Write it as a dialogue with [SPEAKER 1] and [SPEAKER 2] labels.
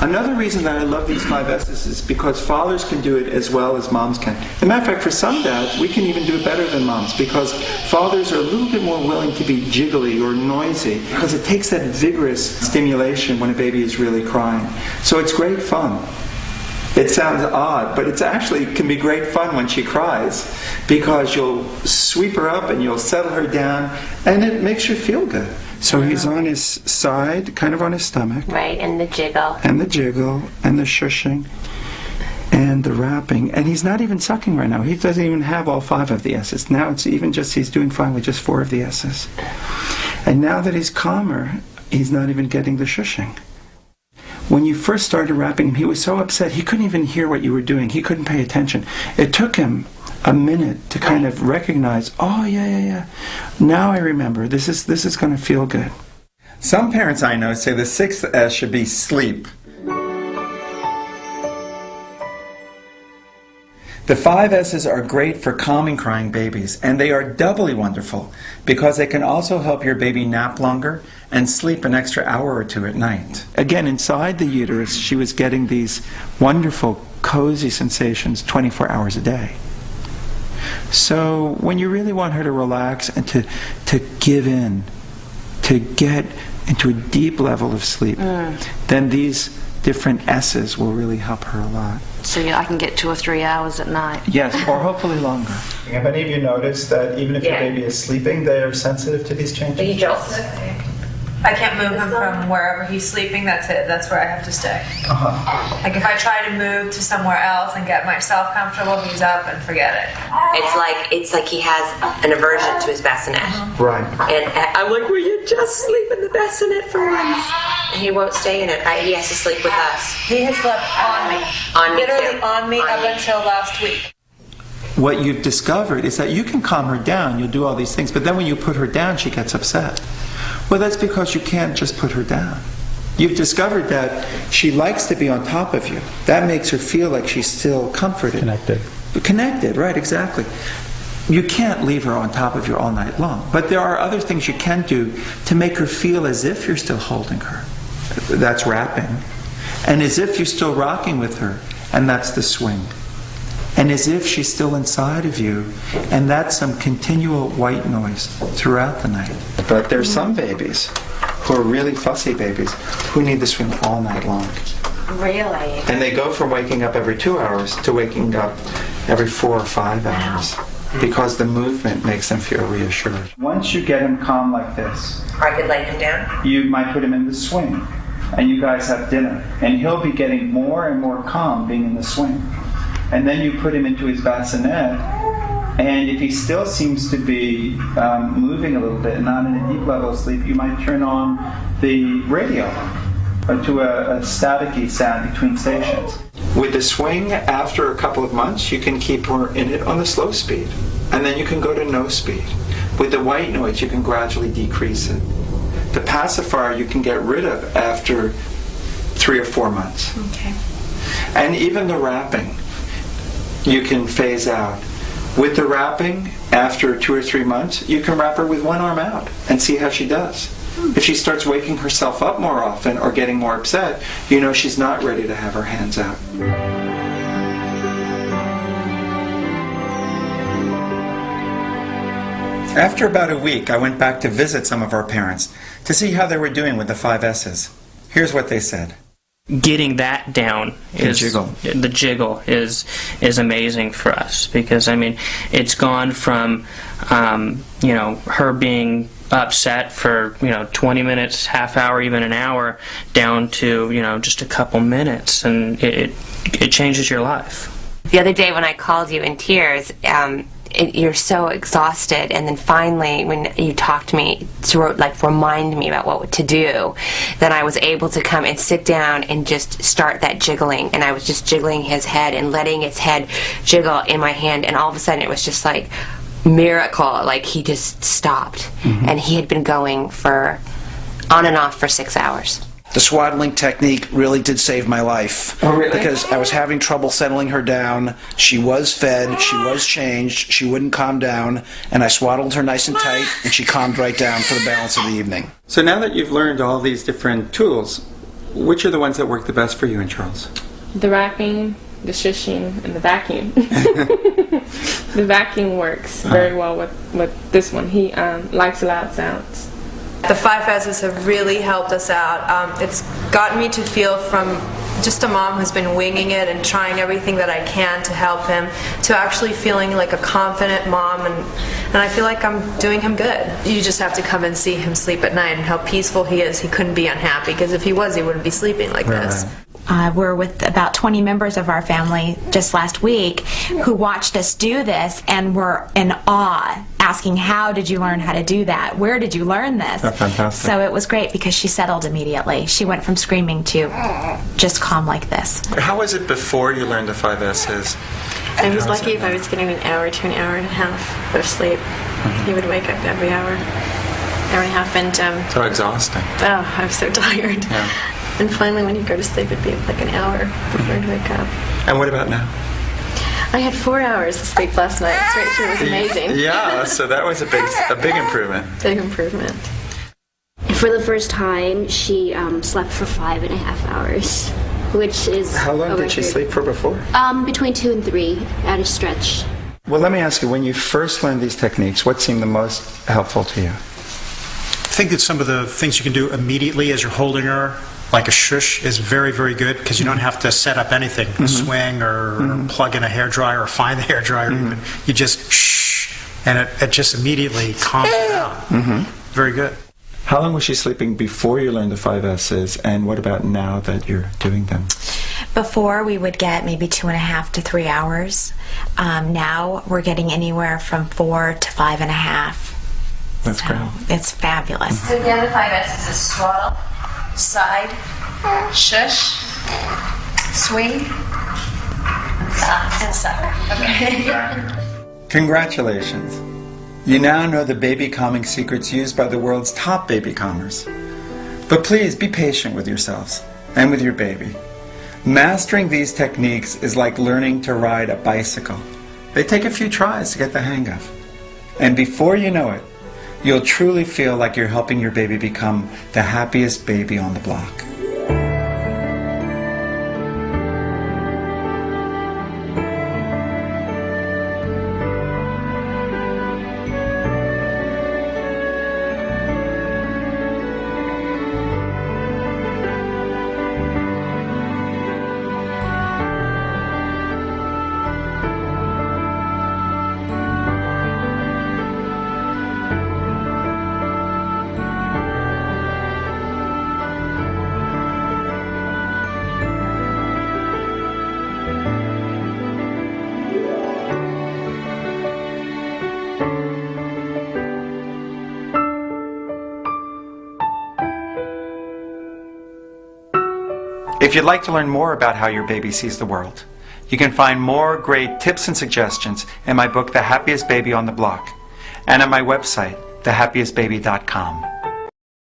[SPEAKER 1] Another reason that I love these 5 S's is because fathers can do it as well as moms can. As a matter of fact, for some dads, we can even do it better than moms because fathers are a little bit more willing to be jiggly or noisy because it takes that vigorous stimulation when a baby is really crying. So it's great fun. It sounds odd, but it actually can be great fun when she cries because you'll sweep her up and you'll settle her down and it makes her feel good. So he's on his side, kind of on his stomach.
[SPEAKER 2] Right, and the jiggle.
[SPEAKER 1] And the jiggle, and the shushing, and the wrapping. And he's not even sucking right now. He doesn't even have all 5 of the S's. Now it's even just, he's doing fine with just 4 of the S's. And now that he's calmer, he's not even getting the shushing. When you first started wrapping him, he was so upset, he couldn't even hear what you were doing. He couldn't pay attention. It took him a minute to kind of recognize, oh, yeah. Now I remember, this is going to feel good. Some parents I know say the 6th S should be sleep. The 5 S's are great for calming crying babies, and they are doubly wonderful because they can also help your baby nap longer and sleep an extra hour or 2 at night. Again, inside the uterus, she was getting these wonderful, cozy sensations 24 hours a day. So when you really want her to relax and to give in, to get into a deep level of sleep, then these different S's will really help her a lot.
[SPEAKER 3] So I can get 2 or 3 hours at night?
[SPEAKER 1] Yes, or hopefully longer. Have any of you noticed that even if your baby is sleeping, they are sensitive to these changes?
[SPEAKER 2] He jolts.
[SPEAKER 4] I can't move him from wherever he's sleeping. That's it. That's where I have to stay. Like if I try to move to somewhere else and get myself comfortable, he's up and forget it.
[SPEAKER 2] It's like he has an aversion to his bassinet.
[SPEAKER 1] Right.
[SPEAKER 2] And I'm like, will you just sleep in the bassinet for once? And he won't stay in it. He has to sleep with us.
[SPEAKER 4] He has slept on me. Literally on me up until last week.
[SPEAKER 1] What you've discovered is that you can calm her down, you'll do all these things, but then when you put her down, she gets upset. Well, that's because you can't just put her down. You've discovered that she likes to be on top of you. That makes her feel like she's still comforted. Connected, right, exactly. You can't leave her on top of you all night long. But there are other things you can do to make her feel as if you're still holding her. That's wrapping. And as if you're still rocking with her, and that's the swing. And as if she's still inside of you, and that's some continual white noise throughout the night. But there's some babies who are really fussy babies who need the swing all night long.
[SPEAKER 2] Really?
[SPEAKER 1] And they go from waking up every 2 hours to waking up every 4 or 5 hours because the movement makes them feel reassured. Once you get him calm like this,
[SPEAKER 2] Or I could lay him down?
[SPEAKER 1] you might put him in the swing, and you guys have dinner, and he'll be getting more and more calm being in the swing. And then you put him into his bassinet, and if he still seems to be moving a little bit and not in a deep level of sleep, you might turn on the radio to a staticky sound between stations. With the swing, after a couple of months, you can keep her in it on the slow speed, and then you can go to no speed. With the white noise, you can gradually decrease it. The pacifier you can get rid of after 3 or 4 months.
[SPEAKER 2] Okay.
[SPEAKER 1] And even the wrapping, you can phase out. With the wrapping, after 2 or 3 months, you can wrap her with one arm out and see how she does. If she starts waking herself up more often or getting more upset, you know she's not ready to have her hands out. After about a week, I went back to visit some of our parents to see how they were doing with the 5 S's. Here's what they said.
[SPEAKER 5] Getting that down is the jiggle is amazing for us because I mean it's gone from her being upset for 20 minutes, half hour, even an hour down to just a couple minutes, and it changes your life.
[SPEAKER 2] The other day when I called you in tears, you're so exhausted, and then finally when you talked to me to remind me about what to do, then I was able to come and sit down and just start that jiggling, and I was just jiggling his head and letting his head jiggle in my hand, and all of a sudden it was just like miracle, like he just stopped. And he had been going for on and off for 6 hours.
[SPEAKER 6] The swaddling technique really did save my life.
[SPEAKER 1] Oh, really?
[SPEAKER 6] Because I was having trouble settling her down. She was fed, she was changed, she wouldn't calm down, and I swaddled her nice and tight, and she calmed right down for the balance of the evening.
[SPEAKER 1] So now that you've learned all these different tools, which are the ones that work the best for you and Charles?
[SPEAKER 7] The rapping, the shushing, and the vacuum. The vacuum works very well with this one. He likes loud sounds.
[SPEAKER 4] The 5 S's have really helped us out. It's gotten me to feel from just a mom who's been winging it and trying everything that I can to help him, to actually feeling like a confident mom, and I feel like I'm doing him good. You just have to come and see him sleep at night and how peaceful he is. He couldn't be unhappy, because if he was, he wouldn't be sleeping like this.
[SPEAKER 8] We're with about 20 members of our family just last week who watched us do this and were in awe, asking, how did you learn how to do that? Where did you learn this?
[SPEAKER 1] That's fantastic.
[SPEAKER 8] So it was great because she settled immediately. She went from screaming to just calm like this.
[SPEAKER 1] How was it before you learned the 5 S's?
[SPEAKER 9] I was lucky if I was getting an hour to an hour and a half of sleep. He would wake up every hour and a half, and
[SPEAKER 1] So exhausting.
[SPEAKER 9] oh, I was so tired.
[SPEAKER 1] Yeah.
[SPEAKER 9] And finally, when he'd go to sleep, it'd be like an hour before he'd wake up.
[SPEAKER 1] And what about now?
[SPEAKER 9] I had 4 hours of sleep last night straight through. It was amazing.
[SPEAKER 1] Yeah, so that was a big improvement.
[SPEAKER 9] Big improvement.
[SPEAKER 10] For the first time, she slept for 5.5 hours, which is
[SPEAKER 1] How long
[SPEAKER 10] a
[SPEAKER 1] did she
[SPEAKER 10] record.
[SPEAKER 1] sleep for before?
[SPEAKER 10] Between 2 and 3 at a stretch.
[SPEAKER 1] Well, let me ask you, when you first learned these techniques, what seemed the most helpful to you?
[SPEAKER 11] I think that some of the things you can do immediately as you're holding her, like a shush, is very, very good, because you don't have to set up anything, a swing or plug in a hairdryer or find the hairdryer even. You just shh, and it just immediately calms her down. Very good.
[SPEAKER 1] How long was she sleeping before you learned the 5 S's, and what about now that you're doing them?
[SPEAKER 8] Before, we would get maybe 2.5 to 3 hours. Now we're getting anywhere from 4 to 5.5.
[SPEAKER 1] That's great.
[SPEAKER 8] It's fabulous.
[SPEAKER 4] So the other 5 S's is swaddle, side, shush, swing, and suck. Okay.
[SPEAKER 1] Congratulations. You now know the baby calming secrets used by the world's top baby calmers. But please be patient with yourselves and with your baby. Mastering these techniques is like learning to ride a bicycle. They take a few tries to get the hang of. And before you know it, you'll truly feel like you're helping your baby become the happiest baby on the block. If you'd like to learn more about how your baby sees the world, you can find more great tips and suggestions in my book, The Happiest Baby on the Block, and on my website, thehappiestbaby.com.